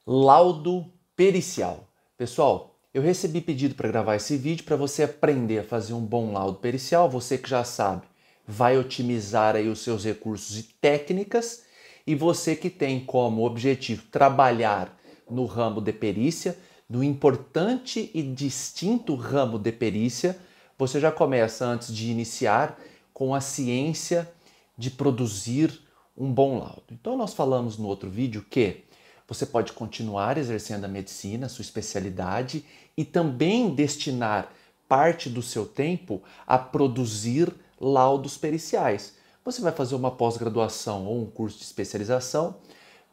Laudo pericial. Pessoal, eu recebi pedido para gravar esse vídeo para você aprender a fazer um bom laudo pericial. Você que já sabe, vai otimizar aí os seus recursos e técnicas. E você que tem como objetivo trabalhar no ramo de perícia, no importante e distinto ramo de perícia, você já começa antes de iniciar com a ciência de produzir um bom laudo. Então nós falamos no outro vídeo que você pode continuar exercendo a medicina, sua especialidade, e também destinar parte do seu tempo a produzir laudos periciais. Você vai fazer uma pós-graduação ou um curso de especialização,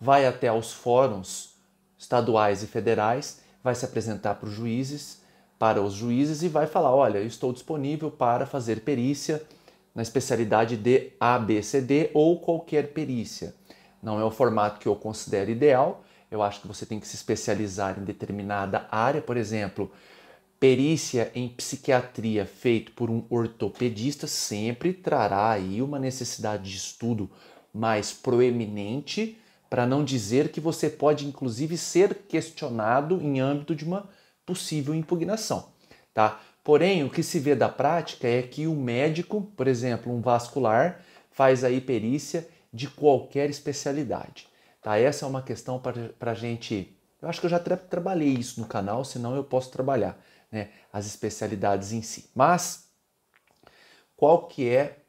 vai até aos fóruns estaduais e federais, vai se apresentar para os juízes e vai falar: olha, eu estou disponível para fazer perícia na especialidade de ABCD ou qualquer perícia. Não é o formato que eu considero ideal. Eu acho que você tem que se especializar em determinada área, por exemplo, perícia em psiquiatria feito por um ortopedista sempre trará aí uma necessidade de estudo mais proeminente, para não dizer que você pode inclusive ser questionado em âmbito de uma possível impugnação, tá? Porém, o que se vê da prática é que o médico, por exemplo, um vascular, faz aí perícia de qualquer especialidade, tá? Essa é uma questão para a gente. Eu acho que eu já trabalhei isso no canal, senão eu posso trabalhar, né, as especialidades em si. Mas qual que é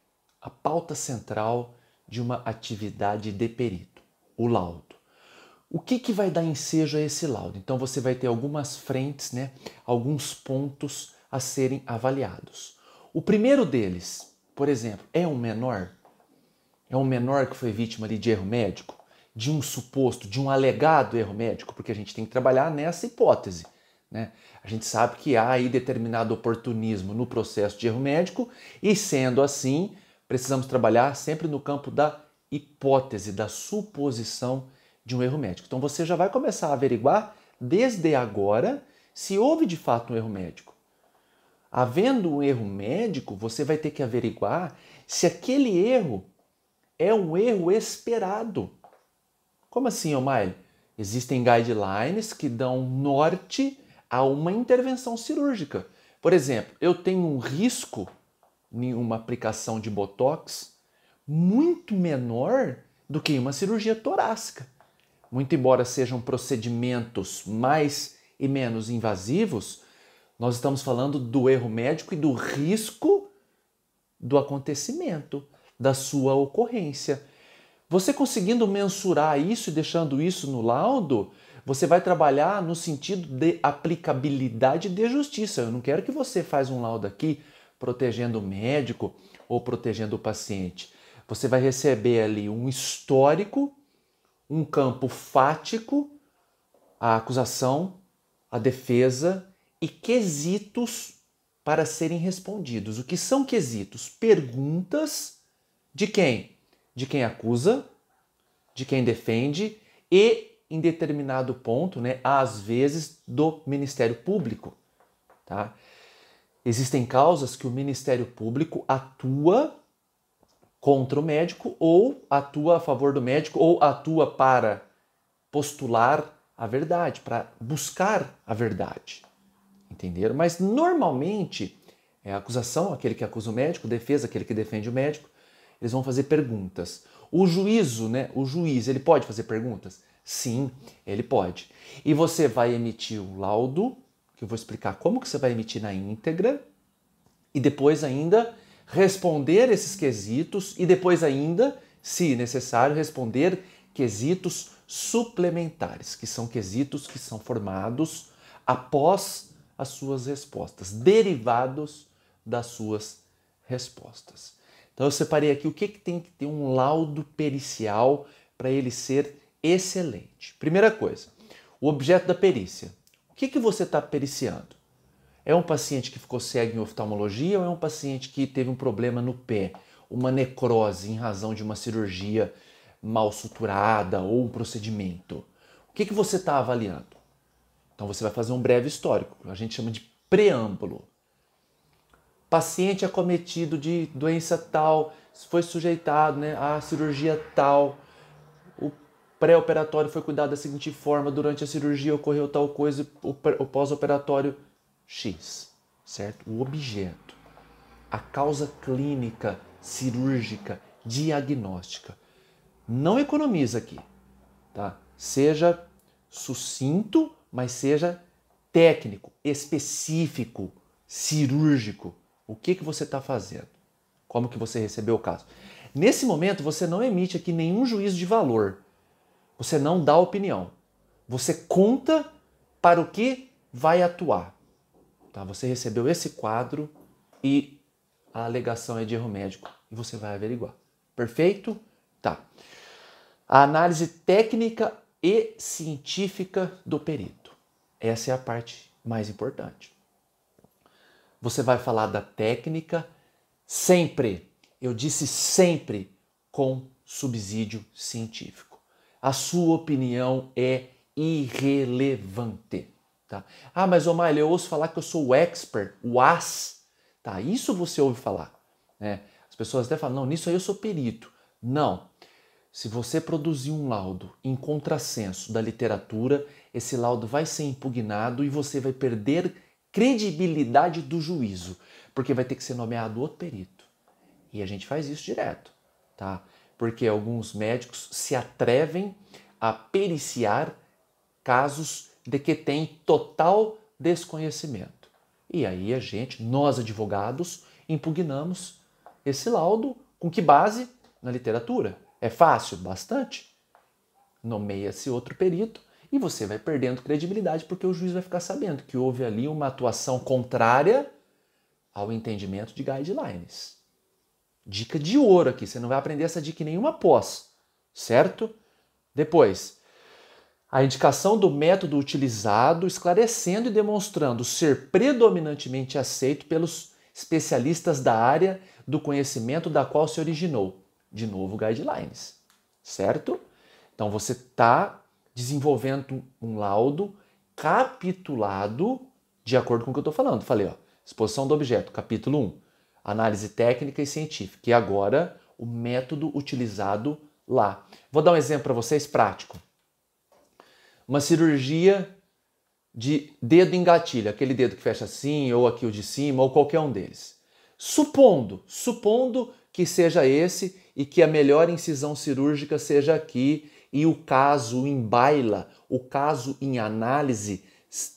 a pauta central de uma atividade de perito? O laudo. O que vai dar ensejo a esse laudo? Então você vai ter algumas frentes, né, alguns pontos a serem avaliados. O primeiro deles, por exemplo, é um menor? É um menor que foi vítima ali de erro médico? De um suposto, de um alegado erro médico? Porque a gente tem que trabalhar nessa hipótese, né? A gente sabe que há aí determinado oportunismo no processo de erro médico e, sendo assim, precisamos trabalhar sempre no campo da hipótese, da suposição de um erro médico. Então você já vai começar a averiguar desde agora se houve de fato um erro médico. Havendo um erro médico, você vai ter que averiguar se aquele erro é um erro esperado. Como assim, O'Malley? Existem guidelines que dão norte a uma intervenção cirúrgica. Por exemplo, eu tenho um risco em uma aplicação de Botox muito menor do que em uma cirurgia torácica. Muito embora sejam procedimentos mais e menos invasivos, nós estamos falando do erro médico e do risco do acontecimento, da sua ocorrência. Você conseguindo mensurar isso e deixando isso no laudo, você vai trabalhar no sentido de aplicabilidade de justiça. Eu não quero que você faça um laudo aqui protegendo o médico ou protegendo o paciente. Você vai receber ali um histórico, um campo fático, a acusação, a defesa e quesitos para serem respondidos. O que são quesitos? Perguntas de quem? De quem acusa, de quem defende e, em determinado ponto, né, às vezes, do Ministério Público. Tá? Existem causas que o Ministério Público atua contra o médico ou atua a favor do médico ou atua para postular a verdade, para buscar a verdade. Entenderam? Mas normalmente é a acusação, aquele que acusa o médico, defesa, aquele que defende o médico, eles vão fazer perguntas. O juízo, né? O juiz, ele pode fazer perguntas? Sim, ele pode. E você vai emitir o laudo, que eu vou explicar como que você vai emitir na íntegra, e depois ainda responder esses quesitos, e depois ainda, se necessário, responder quesitos suplementares, que são quesitos que são formados após as suas respostas, derivados das suas respostas. Então eu separei aqui o que tem que ter um laudo pericial para ele ser excelente. Primeira coisa, o objeto da perícia. O que você está periciando? É um paciente que ficou cego em oftalmologia ou é um paciente que teve um problema no pé, uma necrose em razão de uma cirurgia mal suturada ou um procedimento? O que você está avaliando? Então você vai fazer um breve histórico, a gente chama de preâmbulo. Paciente acometido de doença tal, foi sujeitado, né, à cirurgia tal. pré-operatório foi cuidado da seguinte forma, durante a cirurgia ocorreu tal coisa, o pós-operatório X, certo? O objeto, a causa clínica, cirúrgica, diagnóstica. Não economiza aqui, tá? Seja sucinto, mas seja técnico, específico, cirúrgico. O que você está fazendo? Como que você recebeu o caso? Nesse momento, você não emite aqui nenhum juízo de valor. Você não dá opinião. Você conta para o que vai atuar. Tá? Você recebeu esse quadro e a alegação é de erro médico. E você vai averiguar. Perfeito? Tá. A análise técnica e científica do perito. Essa é a parte mais importante. Você vai falar da técnica sempre, eu disse sempre, com subsídio científico. A sua opinião é irrelevante. Tá? Ah, mas O'Malley, eu ouço falar que eu sou o expert, o as. Tá? Isso você ouve falar. Né? As pessoas até falam, não, nisso aí eu sou perito. Não. Se você produzir um laudo em contrassenso da literatura, esse laudo vai ser impugnado e você vai perder credibilidade do juízo, porque vai ter que ser nomeado outro perito. E a gente faz isso direto, tá? Porque alguns médicos se atrevem a periciar casos de que tem total desconhecimento. E aí nós advogados, impugnamos esse laudo com que base? Na literatura. É fácil? Bastante. Nomeia-se outro perito e você vai perdendo credibilidade porque o juiz vai ficar sabendo que houve ali uma atuação contrária ao entendimento de guidelines. Dica de ouro aqui, você não vai aprender essa dica em nenhuma pós, certo? Depois, a indicação do método utilizado, esclarecendo e demonstrando ser predominantemente aceito pelos especialistas da área do conhecimento da qual se originou. De novo, guidelines, certo? Então você está desenvolvendo um laudo capitulado de acordo com o que eu estou falando. Falei, ó, exposição do objeto, capítulo 1, análise técnica e científica. E agora o método utilizado lá. Vou dar um exemplo para vocês prático. Uma cirurgia de dedo em gatilho, aquele dedo que fecha assim, ou aqui o de cima, ou qualquer um deles. Supondo que seja esse e que a melhor incisão cirúrgica seja aqui e o caso em baila, o caso em análise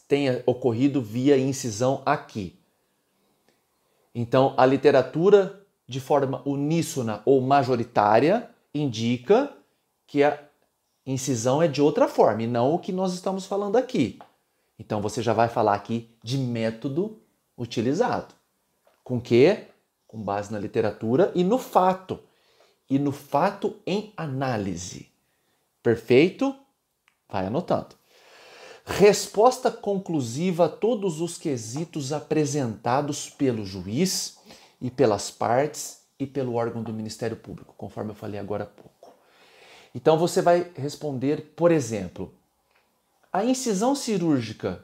tenha ocorrido via incisão aqui. Então, a literatura, de forma uníssona ou majoritária, indica que a incisão é de outra forma e não o que nós estamos falando aqui. Então, você já vai falar aqui de método utilizado. Com que? Com base na literatura e no fato. E no fato em análise. Perfeito? Vai anotando. Resposta conclusiva a todos os quesitos apresentados pelo juiz e pelas partes e pelo órgão do Ministério Público, conforme eu falei agora há pouco. Então você vai responder, por exemplo, a incisão cirúrgica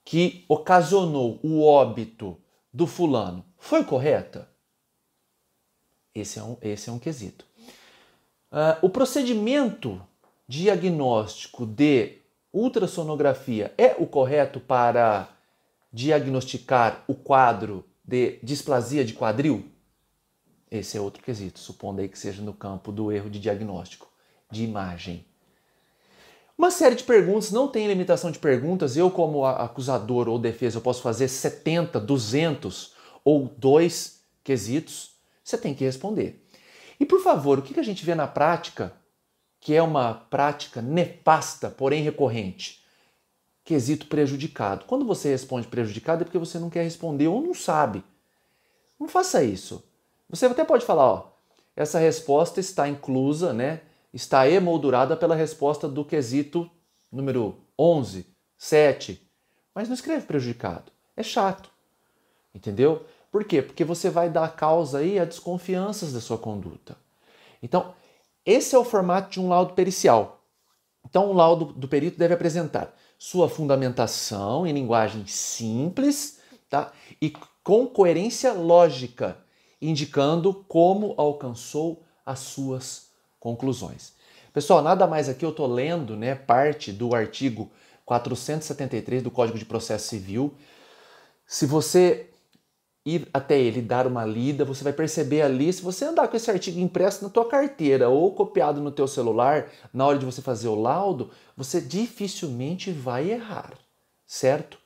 que ocasionou o óbito do fulano foi correta? Esse é um quesito. O procedimento diagnóstico de ultrassonografia é o correto para diagnosticar o quadro de displasia de quadril? Esse é outro quesito, supondo aí que seja no campo do erro de diagnóstico, de imagem. Uma série de perguntas, não tem limitação de perguntas. Eu, como acusador ou defesa, eu posso fazer 70, 200 ou 2 quesitos. Você tem que responder. E, por favor, o que a gente vê na prática, que é uma prática nefasta, porém recorrente? Quesito prejudicado. Quando você responde prejudicado é porque você não quer responder ou não sabe. Não faça isso. Você até pode falar, ó, essa resposta está inclusa, né? Está emoldurada pela resposta do quesito número 11, 7. Mas não escreve prejudicado. É chato. Entendeu? Por quê? Porque você vai dar causa aí a desconfianças da sua conduta. Então, esse é o formato de um laudo pericial. Então, o laudo do perito deve apresentar sua fundamentação em linguagem simples, tá? E com coerência lógica, indicando como alcançou as suas conclusões. Pessoal, nada mais aqui, eu estou lendo, né, parte do artigo 473 do Código de Processo Civil. Se você ir até ele e dar uma lida, você vai perceber ali, se você andar com esse artigo impresso na tua carteira ou copiado no teu celular, na hora de você fazer o laudo, você dificilmente vai errar, certo?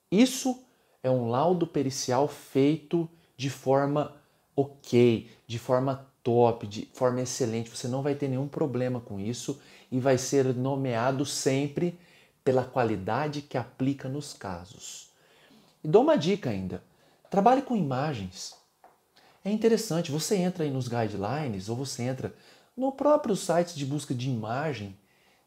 Isso é um laudo pericial feito de forma ok, de forma top, de forma excelente. Você não vai ter nenhum problema com isso e vai ser nomeado sempre pela qualidade que aplica nos casos. E dou uma dica ainda. Trabalhe com imagens. É interessante, você entra aí nos guidelines ou você entra no próprio site de busca de imagem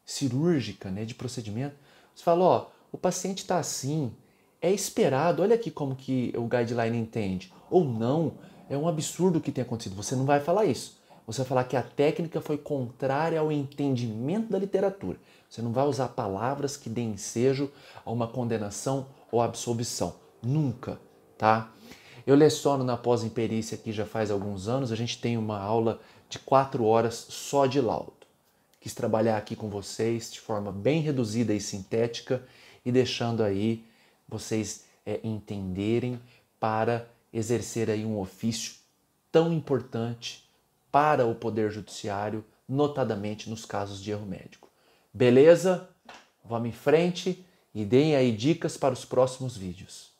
cirúrgica, né, de procedimento. Você fala, ó, o paciente está assim, é esperado, olha aqui como que o guideline entende. Ou não, é um absurdo o que tem acontecido. Você não vai falar isso. Você vai falar que a técnica foi contrária ao entendimento da literatura. Você não vai usar palavras que deem ensejo a uma condenação ou absolvição. Nunca, tá? Eu leciono na pós-imperícia aqui já faz alguns anos, a gente tem uma aula de 4 horas só de laudo. Quis trabalhar aqui com vocês de forma bem reduzida e sintética e deixando aí vocês entenderem para exercer aí um ofício tão importante para o Poder Judiciário, notadamente nos casos de erro médico. Beleza? Vamos em frente e deem aí dicas para os próximos vídeos.